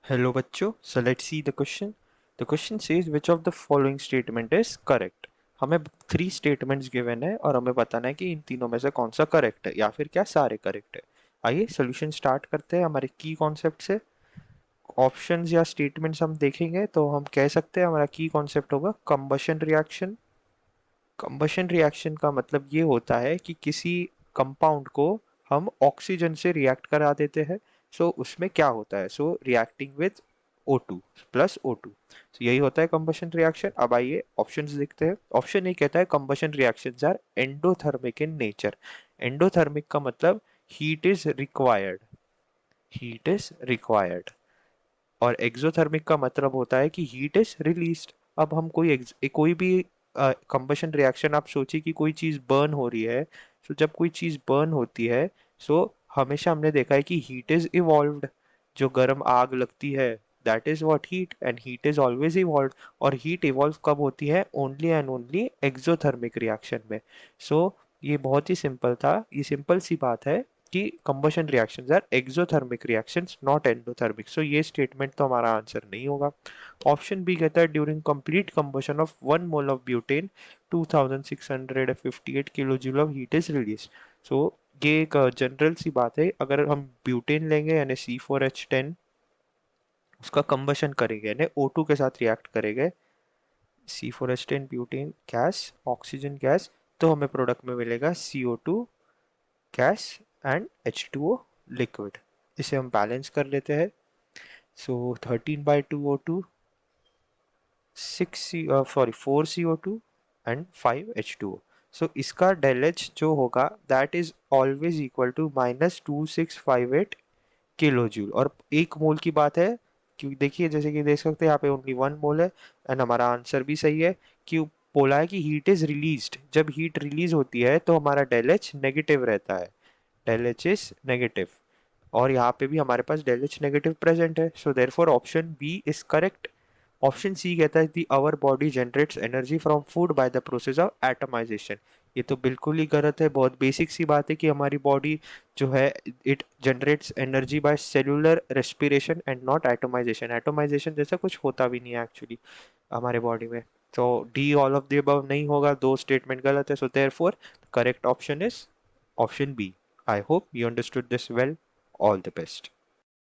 Hello बच्चों, so let's see the question. The question says which of the following statement is correct. हमें 3 statements given है और हमें बताना है कि इन तीनों में से कौन सा करेक्ट है या फिर क्या सारे करेक्ट है। आइए सॉल्यूशन स्टार्ट करते हैं हमारे की कॉन्सेप्ट से। ऑप्शंस या स्टेटमेंट्स हम देखेंगे तो हम कह सकते हैं हमारा की कॉन्सेप्ट होगा कंबशन रिएक्शन। कंबशन रिएक्शन का मतलब ये होता है कि किसी कंपाउंड को हम ऑक्सीजन से रिएक्ट करा देते हैं। सो उसमें क्या होता है, सो reacting with O2 plus O2। तो यही होता है कंबशन रिएक्शन। अब आइए ऑप्शंस देखते हैं। ऑप्शन ए कहता है combustion reactions are endothermic in nature. Endothermic का मतलब heat is required, heat is required. और एक्सोथर्मिक का मतलब होता है कि हीट इज रिलीज्ड। अब हम कोई भी कंबशन रिएक्शन, आप सोचिए कि कोई चीज बर्न हो रही है। तो जब कोई चीज बर्न होती है, सो हमेशा हमने देखा है कि हीट इज इवॉल्व्ड। जो गर्म आग लगती है, that is what heat, and heat is always evolved. और हीट इवॉल्व कब होती है? Only and only exothermic reaction में। सो ये बहुत ही सिंपल था, ये सिंपल सी बात है कि combustion reactions are exothermic reactions not endothermic. So ये स्टेटमेंट तो हमारा आंसर नहीं होगा। ऑप्शन बी कहता है during complete combustion of 1 mole of butane 2658 kilo joule of heat is release. So ये एक जनरल सी बात है, अगर हम ब्यूटेन लेंगे यानी C4H10, उसका कंबशन करेंगे यानी O2 के साथ रिएक्ट करेंगे, C4H10 butane gas, oxygen gas, तो हमें प्रोडक्ट में मिलेगा CO2 gas and H2O liquid. इसे हम बैलेंस कर लेते हैं। सो 13/2O2, 4CO2 एंड 5H2O। सो इसका डेल एच जो होगा that is always equal to -2658 kilo joule. और एक मोल की बात है, क्योंकि देखिए जैसे कि देख सकते हैं यहाँ पे ओनली 1 मोल है। एंड हमारा आंसर भी सही है कि बोला है कि हीट इज रिलीज्ड। जब हीट रिलीज होती है तो हमारा डेल एच नेगेटिव रहता है, डेल एच इज नेगेटिव। और यहाँ पे भी हमारे पास डेल एच नेगेटिव प्रेजेंट है। So therefore option B is correct. Option C कहता है the our body generates energy from food by the process of atomisation. ये तो बिल्कुल ही गलत है। बहुत बेसिक सी बात है कि हमारी बॉडी जो है, it generates energy by cellular respiration and not atomization. Atomization जैसा कुछ होता भी नहीं है एक्चुअली हमारे बॉडी में। तो D all of the above नहीं होगा, दो स्टेटमेंट गलत है। So therefore correct option is option B. I hope you understood this well. All the best.